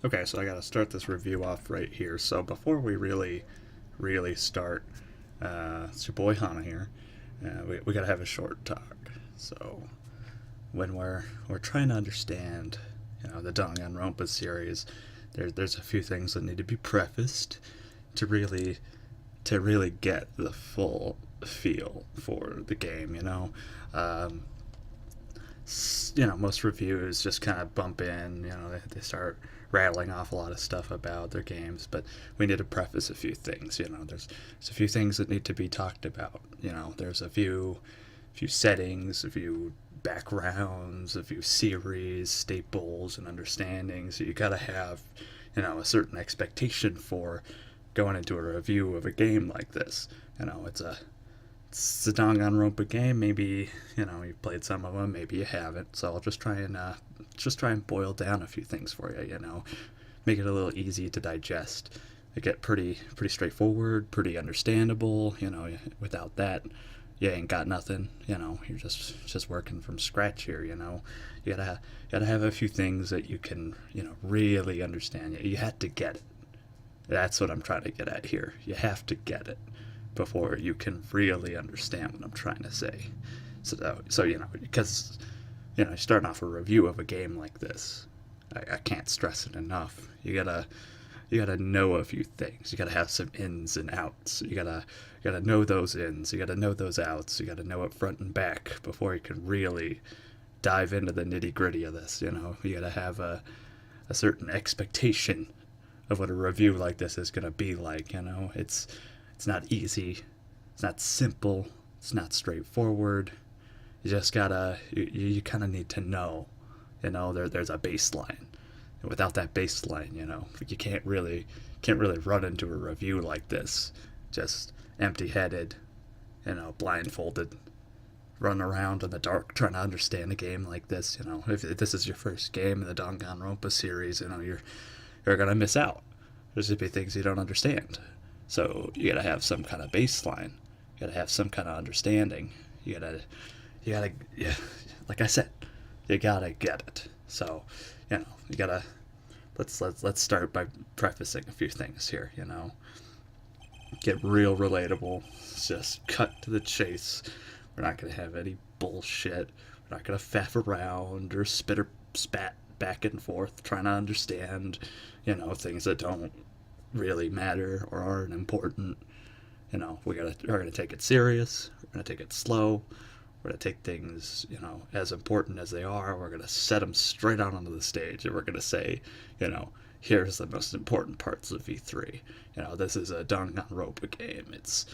Okay, so I gotta start this review off right here. So before we really start, it's your boy Hana here. We gotta have a short talk. So when we're trying to understand, the Dangan Ronpa series, there's a few things that need to be prefaced to really get the full feel for the game. Um, most reviews just kind of bump in. They start rattling off a lot of stuff about their games, but we need to preface a few things. There's a few things that need to be talked about. There's a few settings, a few backgrounds, a few series staples and understandings. So you gotta have, a certain expectation for going into a review of a game like this. It's a Danganronpa game. Maybe you've played some of them, maybe you haven't. So I'll just try and boil down a few things for you. Make it a little easy to digest. They get pretty straightforward, pretty understandable. Without that, you ain't got nothing. You're just working from scratch here. You gotta have a few things that you can really understand. You have to get it. That's what I'm trying to get at here. You have to get it before you can really understand what I'm trying to say. So because you're starting off a review of a game like this, I can't stress it enough. You gotta know a few things. You gotta have some ins and outs. You gotta know those ins. You gotta know those outs. You gotta know it front and back before you can really dive into the nitty gritty of this. You gotta have a certain expectation of what a review like this is gonna be like. It's not easy. It's not simple. It's not straightforward. You kind of need to know. There's a baseline. And without that baseline, you can't really run into a review like this, just empty-headed, blindfolded, run around in the dark trying to understand a game like this. If this is your first game in the Danganronpa series, you're gonna miss out. There's gonna be things you don't understand. So you gotta have some kind of baseline. You gotta have some kind of understanding. Yeah, like I said, you gotta get it. So, you gotta let's start by prefacing a few things here. Get real relatable. Just cut to the chase. We're not gonna have any bullshit. We're not gonna faff around or spit or spat back and forth trying to understand, things that don't really matter or aren't important. We're gonna take it serious. We're gonna take it slow. We're gonna take things, as important as they are. We're gonna set them straight out onto the stage, and we're gonna say, here's the most important parts of V3. This is a Danganronpa game. It's,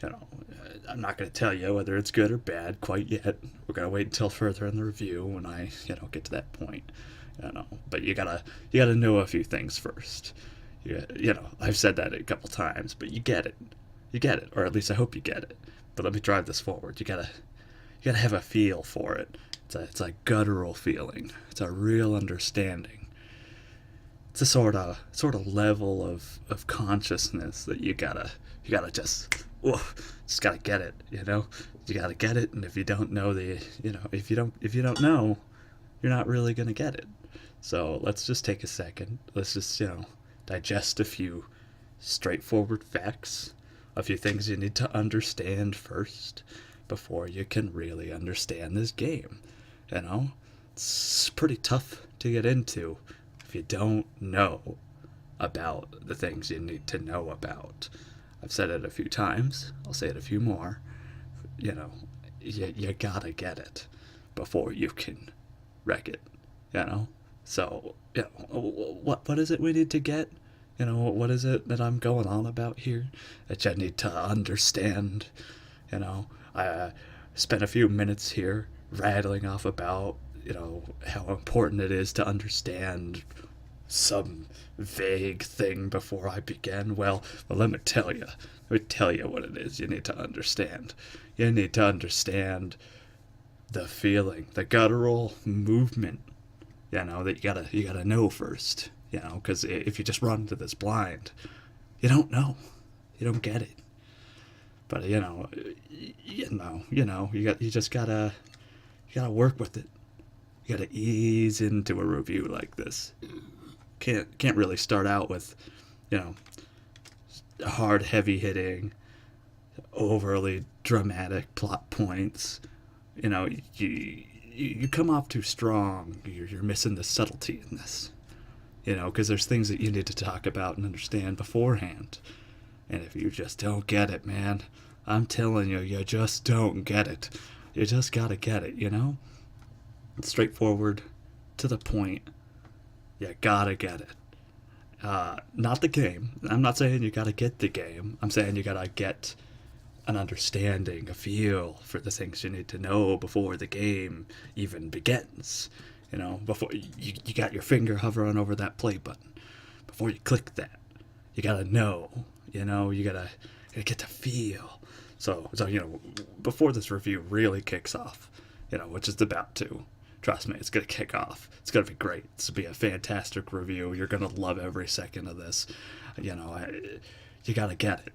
I'm not gonna tell you whether it's good or bad quite yet. We're gonna wait until further in the review when I, get to that point. But you gotta know a few things first. I've said that a couple times, but you get it. You get it, or at least I hope you get it. But let me drive this forward. You gotta have a feel for it. It's a guttural feeling. It's a real understanding. It's a sort of level of consciousness that you gotta just gotta get it. You gotta get it, and if you don't know if you don't know, you're not really gonna get it. So let's just take a second. Let's just digest a few straightforward facts, a few things you need to understand first before you can really understand this game. It's pretty tough to get into if you don't know about the things you need to know about. I've said it a few times. I'll say it a few more. You gotta get it before you can wreck it. So, what is it we need to get? What is it that I'm going on about here that you need to understand? I spent a few minutes here rattling off about, how important it is to understand some vague thing before I begin. Well, let me tell you. Let me tell you what it is you need to understand. You need to understand the feeling, the guttural movement, that you gotta know first. Because if you just run into this blind, you don't know, you don't get it. But you gotta work with it. You gotta ease into a review like this. can't really start out with, you know, hard, heavy hitting, overly dramatic plot points. You know, you come off too strong. You're missing the subtlety in this. You know, because there's things that you need to talk about and understand beforehand. And if you just don't get it, man, I'm telling you, you just don't get it. You just gotta get it, you know? It's straightforward, to the point. You gotta get it. Not the game. I'm not saying you gotta get the game. I'm saying you gotta get an understanding, a feel for the things you need to know before the game even begins. You know, before you got your finger hovering over that play button. Before you click that, you gotta know. You know, you gotta get to feel. So you know, before this review really kicks off, you know, which is about to. Trust me, it's gonna kick off. It's gonna be great. It's gonna be a fantastic review. You're gonna love every second of this. You know, you gotta get it.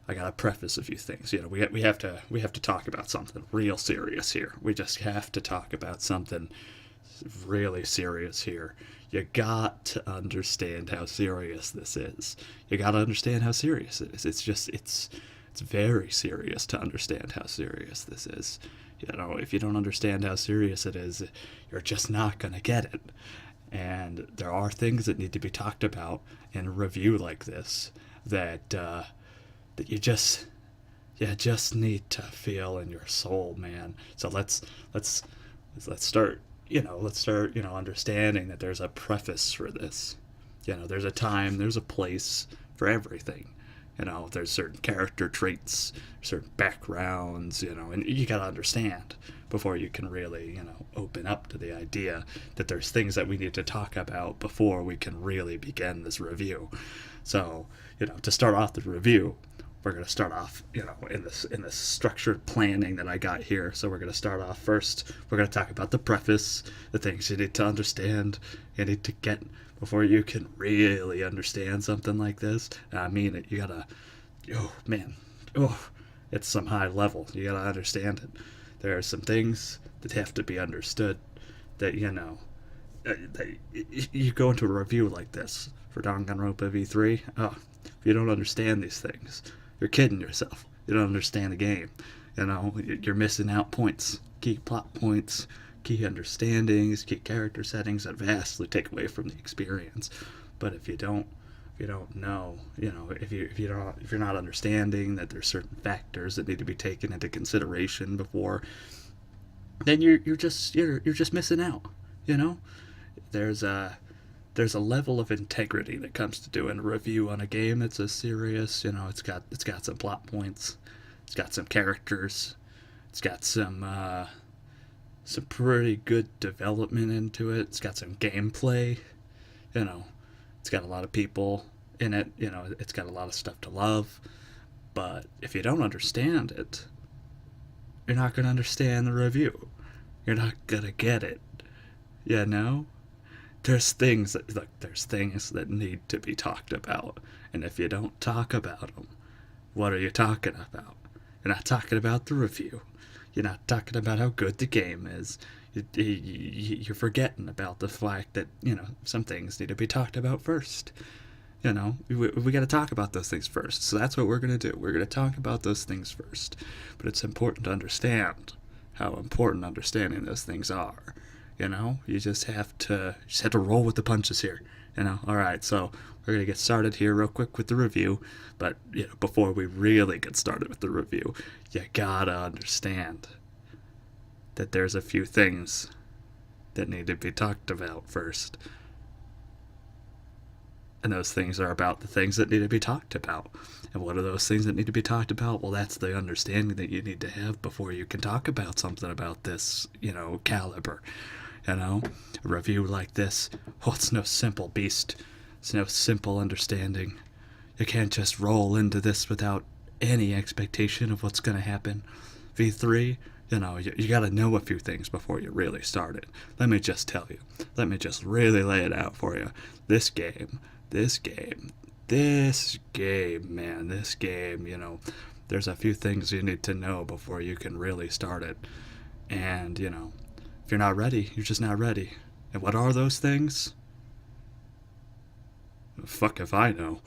I gotta preface a few things. You know, we have to talk about something real serious here. We just have to talk about something really serious here. You got to understand how serious this is. You got to understand how serious it is. It's very serious to understand how serious this is. You know, if you don't understand how serious it is, you're just not going to get it. And there are things that need to be talked about in a review like this that you just need to feel in your soul, man. So let's start, understanding that there's a preface for this. You know, there's a time, there's a place for everything. You know, there's certain character traits, certain backgrounds, you know, and you gotta understand before you can really, you know, open up to the idea that there's things that we need to talk about before we can really begin this review. So, you know, to start off the review, we're going to start off, you know, in this structured planning that I got here. So we're going to start off first. We're going to talk about the preface, the things you need to understand, you need to get before you can really understand something like this. I mean it. You gotta, it's some high level. You gotta understand it. There are some things that have to be understood. That, you know, that you go into a review like this for Dangan Ronpa V3. Oh, if you don't understand these things, you're kidding yourself. You don't understand the game. You know, you're missing out points, key plot points, key understandings, key character settings that vastly take away from the experience. But if you don't know, you know, if you're not understanding that there's certain factors that need to be taken into consideration before, then you're just missing out. You know, there's a level of integrity that comes to doing a review on a game that's as serious. You know, it's got some plot points, it's got some characters, it's got some pretty good development into it. It's got some gameplay. You know, it's got a lot of people in it. You know, it's got a lot of stuff to love. But if you don't understand it, you're not going to understand the review. You're not going to get it. You know? There's things that need to be talked about. And if you don't talk about them, what are you talking about? You're not talking about the review. You're not talking about how good the game is. You're forgetting about the fact that, you know, some things need to be talked about first. You know, we got to talk about those things first. So that's what we're going to do. We're going to talk about those things first. But it's important to understand how important understanding those things are. You know, you just have to roll with the punches here. You know, all right, so we're going to get started here real quick with the review. But, you know, before we really get started with the review, you got to understand that there's a few things that need to be talked about first. And those things are about the things that need to be talked about. And what are those things that need to be talked about? Well, that's the understanding that you need to have before you can talk about something about this, you know, caliber. You know, a review like this, well, it's no simple beast. It's no simple understanding. You can't just roll into this without any expectation of what's going to happen. V3, you know, you got to know a few things before you really start it. Let me just tell you. Let me just really lay it out for you. This game, man, you know, there's a few things you need to know before you can really start it. And, you know, if you're not ready, you're just not ready. And what are those things? Well, there's a few things that need to be talked about. And what are those things? Well, that's the understanding that you need to have before you can talk about something about this, you know, caliber. You know, a review like this, well, it's no simple beast. It's no simple understanding. You can't just roll into this without any expectation of what's going to happen. V3, you know, you got to know a few things before you really start it. And, you know, if you're not ready, you're just not ready. Fuck if I know.